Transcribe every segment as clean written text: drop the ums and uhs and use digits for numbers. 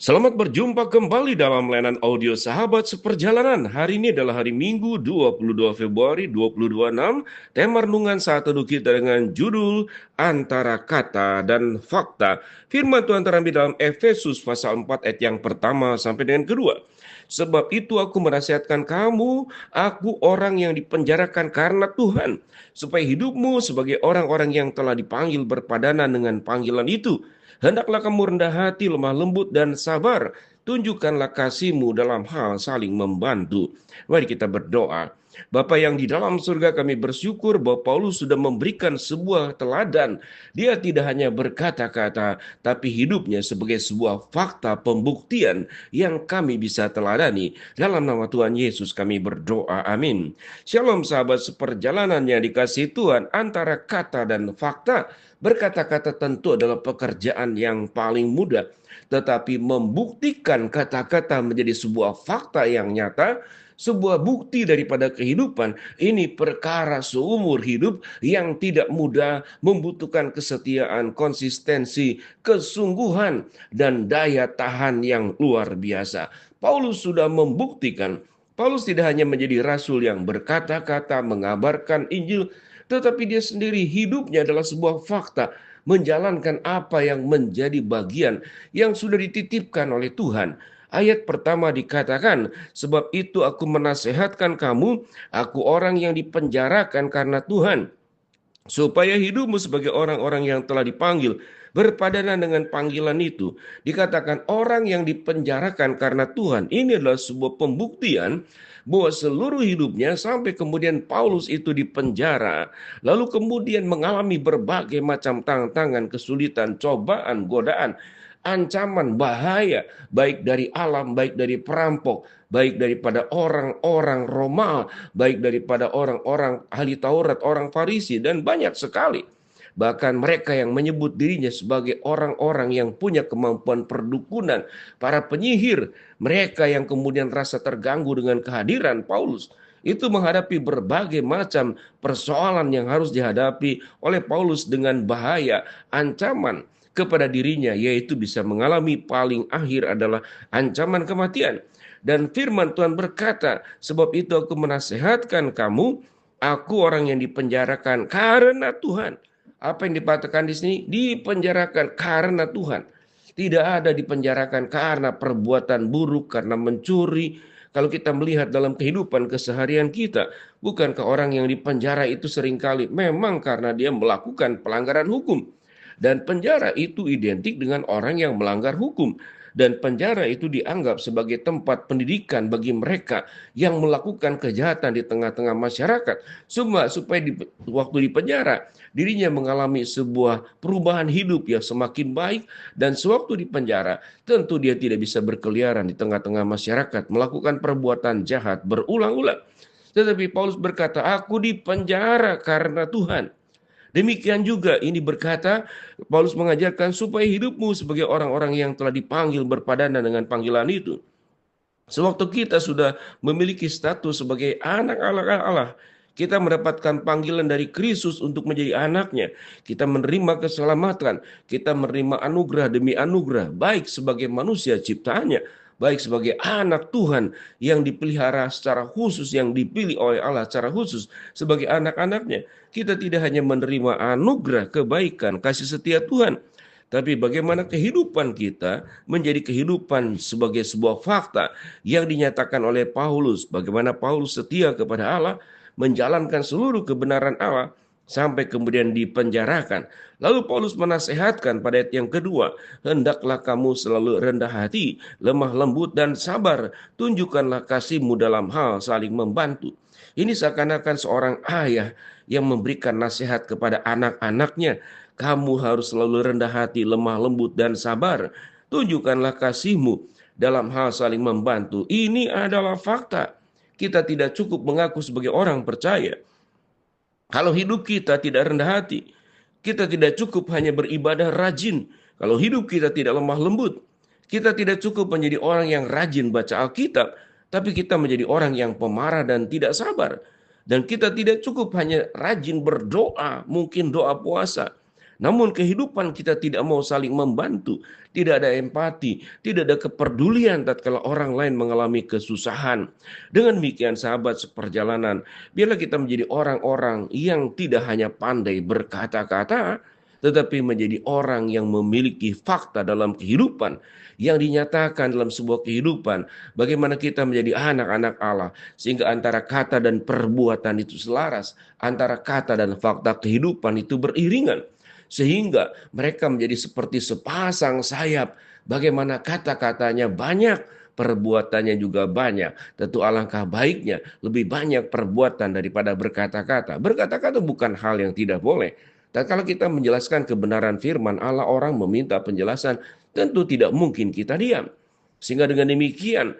Selamat berjumpa kembali dalam layanan audio Sahabat Seperjalanan. Hari ini adalah hari Minggu 22 Februari 2026. Tema renungan saat teduh kita dengan judul Antara Kata dan Fakta. Firman Tuhan terambil dalam Efesus pasal 4 ayat yang pertama sampai dengan kedua. Sebab itu aku menasihatkan kamu, aku orang yang dipenjarakan karena Tuhan, supaya hidupmu sebagai orang-orang yang telah dipanggil berpadanan dengan panggilan itu. Hendaklah kamu rendah hati, lemah lembut, dan sabar. Tunjukkanlah kasihmu dalam hal saling membantu. Mari kita berdoa. Bapa yang di dalam surga, kami bersyukur bahwa Paulus sudah memberikan sebuah teladan. Dia tidak hanya berkata-kata, tapi hidupnya sebagai sebuah fakta pembuktian yang kami bisa teladani. Dalam nama Tuhan Yesus kami berdoa. Amin. Shalom sahabat seperjalanan yang dikasihi Tuhan. Antara kata dan fakta, berkata-kata tentu adalah pekerjaan yang paling mudah, tetapi membuktikan kata-kata menjadi sebuah fakta yang nyata, sebuah bukti daripada kehidupan, ini perkara seumur hidup yang tidak mudah, membutuhkan kesetiaan, konsistensi, kesungguhan, dan daya tahan yang luar biasa. Paulus sudah membuktikan. Paulus tidak hanya menjadi rasul yang berkata-kata mengabarkan Injil, tetapi dia sendiri hidupnya adalah sebuah fakta, menjalankan apa yang menjadi bagian yang sudah dititipkan oleh Tuhan. Ayat pertama dikatakan, sebab itu aku menasehatkan kamu, aku orang yang dipenjarakan karena Tuhan, supaya hidupmu sebagai orang-orang yang telah dipanggil berpadanan dengan panggilan itu. Dikatakan orang yang dipenjarakan karena Tuhan. Ini adalah sebuah pembuktian bahwa seluruh hidupnya sampai kemudian Paulus itu dipenjara, lalu kemudian mengalami berbagai macam tantangan, kesulitan, cobaan, godaan, ancaman, bahaya, baik dari alam, baik dari perampok, baik daripada orang-orang Roma, baik daripada orang-orang ahli Taurat, orang Farisi, dan banyak sekali. Bahkan mereka yang menyebut dirinya sebagai orang-orang yang punya kemampuan perdukunan, para penyihir, mereka yang kemudian rasa terganggu dengan kehadiran Paulus, itu menghadapi berbagai macam persoalan yang harus dihadapi oleh Paulus dengan bahaya, ancaman kepada dirinya, yaitu bisa mengalami paling akhir adalah ancaman kematian. Dan firman Tuhan berkata, sebab itu aku menasehatkan kamu, aku orang yang dipenjarakan karena Tuhan. Apa yang dikatakan di sini? Dipenjarakan karena Tuhan. Tidak ada dipenjarakan karena perbuatan buruk, karena mencuri. Kalau kita melihat dalam kehidupan keseharian kita, bukankah orang yang dipenjara itu seringkali memang karena dia melakukan pelanggaran hukum? Dan penjara itu identik dengan orang yang melanggar hukum. Dan penjara itu dianggap sebagai tempat pendidikan bagi mereka yang melakukan kejahatan di tengah-tengah masyarakat. Semua supaya waktu di penjara, dirinya mengalami sebuah perubahan hidup yang semakin baik. Dan sewaktu di penjara, tentu dia tidak bisa berkeliaran di tengah-tengah masyarakat, melakukan perbuatan jahat berulang-ulang. Tetapi Paulus berkata, aku di penjara karena Tuhan. Demikian juga ini berkata, Paulus mengajarkan supaya hidupmu sebagai orang-orang yang telah dipanggil berpadanan dengan panggilan itu. Sewaktu kita sudah memiliki status sebagai anak Allah, kita mendapatkan panggilan dari Kristus untuk menjadi anaknya. Kita menerima keselamatan, kita menerima anugerah demi anugerah, baik sebagai manusia ciptaannya, baik sebagai anak Tuhan yang dipelihara secara khusus, yang dipilih oleh Allah secara khusus sebagai anak-anaknya. Kita tidak hanya menerima anugerah, kebaikan, kasih setia Tuhan, tapi bagaimana kehidupan kita menjadi kehidupan sebagai sebuah fakta yang dinyatakan oleh Paulus. Bagaimana Paulus setia kepada Allah, menjalankan seluruh kebenaran Allah, sampai kemudian dipenjarakan. Lalu Paulus menasehatkan pada ayat yang kedua, hendaklah kamu selalu rendah hati, lemah lembut, dan sabar. Tunjukkanlah kasihmu dalam hal saling membantu. Ini seakan-akan seorang ayah yang memberikan nasihat kepada anak-anaknya. Kamu harus selalu rendah hati, lemah lembut, dan sabar. Tunjukkanlah kasihmu dalam hal saling membantu. Ini adalah fakta. Kita tidak cukup mengaku sebagai orang percaya kalau hidup kita tidak rendah hati. Kita tidak cukup hanya beribadah rajin kalau hidup kita tidak lemah lembut. Kita tidak cukup menjadi orang yang rajin baca Alkitab, tapi kita menjadi orang yang pemarah dan tidak sabar. Dan kita tidak cukup hanya rajin berdoa, mungkin doa puasa, Namun kehidupan kita tidak mau saling membantu, tidak ada empati, tidak ada kepedulian tatkala orang lain mengalami kesusahan. Dengan demikian sahabat seperjalanan, biarlah kita menjadi orang-orang yang tidak hanya pandai berkata-kata, tetapi menjadi orang yang memiliki fakta dalam kehidupan yang dinyatakan dalam sebuah kehidupan. Bagaimana kita menjadi anak-anak Allah, sehingga antara kata dan perbuatan itu selaras, antara kata dan fakta kehidupan itu beriringan. Sehingga mereka menjadi seperti sepasang sayap. Bagaimana kata-katanya banyak, perbuatannya juga banyak. Tentu alangkah baiknya lebih banyak perbuatan daripada berkata-kata. Berkata-kata bukan hal yang tidak boleh. Dan kalau kita menjelaskan kebenaran firman Allah, orang meminta penjelasan, tentu tidak mungkin kita diam. Sehingga dengan demikian,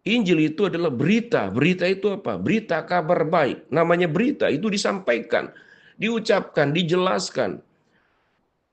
Injil itu adalah berita. Berita itu apa? Berita kabar baik. Namanya berita, itu disampaikan, diucapkan, dijelaskan,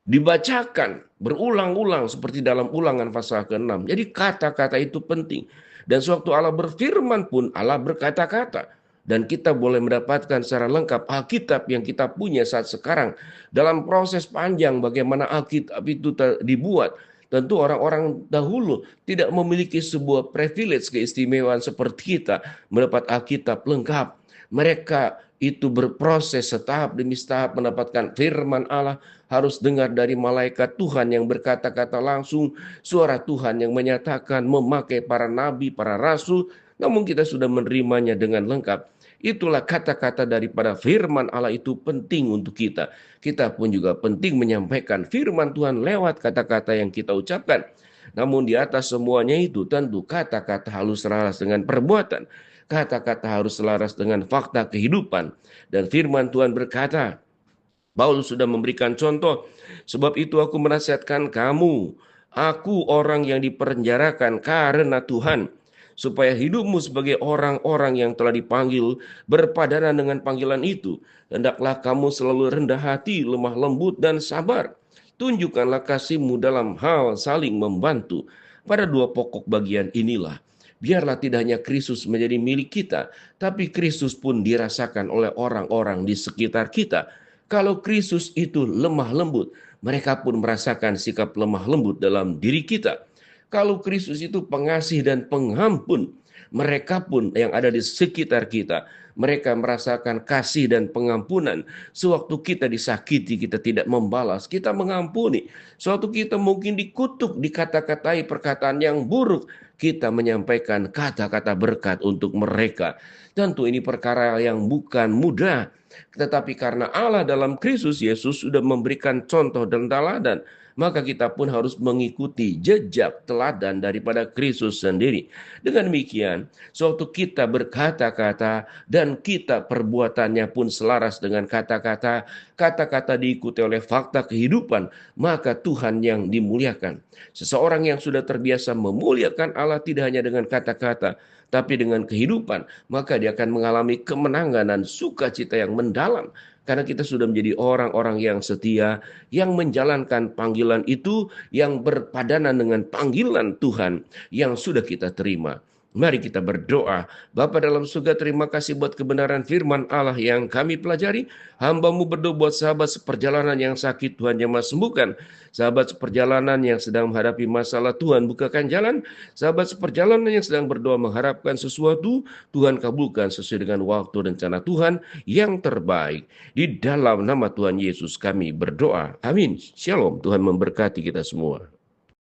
dibacakan berulang-ulang seperti dalam Ulangan pasal ke-6. Jadi kata-kata itu penting. Dan sewaktu Allah berfirman pun Allah berkata-kata. Dan kita boleh mendapatkan secara lengkap Alkitab yang kita punya saat sekarang. Dalam proses panjang bagaimana Alkitab itu dibuat. Tentu orang-orang dahulu tidak memiliki sebuah privilege keistimewaan seperti kita mendapat Alkitab lengkap. Mereka itu berproses setahap demi setahap mendapatkan firman Allah, harus dengar dari malaikat Tuhan yang berkata-kata langsung, suara Tuhan yang menyatakan memakai para nabi, para rasul, namun kita sudah menerimanya dengan lengkap. Itulah kata-kata daripada firman Allah itu penting untuk kita. Kita pun juga penting menyampaikan firman Tuhan lewat kata-kata yang kita ucapkan. Namun di atas semuanya itu tentu kata-kata harus selaras dengan perbuatan. Kata-kata harus selaras dengan fakta kehidupan. Dan firman Tuhan berkata, Paulus sudah memberikan contoh, sebab itu aku menasihatkan kamu, aku orang yang dipenjarakan karena Tuhan, supaya hidupmu sebagai orang-orang yang telah dipanggil berpadanan dengan panggilan itu. Hendaklah kamu selalu rendah hati, lemah lembut, dan sabar. Tunjukkanlah kasihmu dalam hal saling membantu. Pada dua pokok bagian inilah, biarlah tidak hanya Kristus menjadi milik kita, tapi Kristus pun dirasakan oleh orang-orang di sekitar kita. Kalau Kristus itu lemah lembut, mereka pun merasakan sikap lemah lembut dalam diri kita. Kalau Kristus itu pengasih dan pengampun, mereka pun yang ada di sekitar kita, mereka merasakan kasih dan pengampunan. Sewaktu kita disakiti, kita tidak membalas, kita mengampuni. Sewaktu kita mungkin dikutuk, dikata-katai perkataan yang buruk, kita menyampaikan kata-kata berkat untuk mereka. Tentu ini perkara yang bukan mudah. Tetapi karena Allah dalam Kristus Yesus sudah memberikan contoh dan teladan, maka kita pun harus mengikuti jejak teladan daripada Kristus sendiri. Dengan demikian, sewaktu kita berkata-kata dan kita perbuatannya pun selaras dengan kata-kata, kata-kata diikuti oleh fakta kehidupan, maka Tuhan yang dimuliakan. Seseorang yang sudah terbiasa memuliakan Allah tidak hanya dengan kata-kata, tapi dengan kehidupan, maka dia akan mengalami kemenangan dan sukacita yang mendalam. Karena kita sudah menjadi orang-orang yang setia, yang menjalankan panggilan itu, yang berpadanan dengan panggilan Tuhan yang sudah kita terima. Mari kita berdoa. Bapa dalam surga, terima kasih buat kebenaran firman Allah yang kami pelajari. Hamba-Mu berdoa buat sahabat seperjalanan yang sakit, Tuhan jamah sembuhkan. Sahabat seperjalanan yang sedang menghadapi masalah, Tuhan bukakan jalan. Sahabat seperjalanan yang sedang berdoa mengharapkan sesuatu, Tuhan kabulkan sesuai dengan waktu rencana Tuhan yang terbaik. Di dalam nama Tuhan Yesus kami berdoa. Amin. Shalom. Tuhan memberkati kita semua.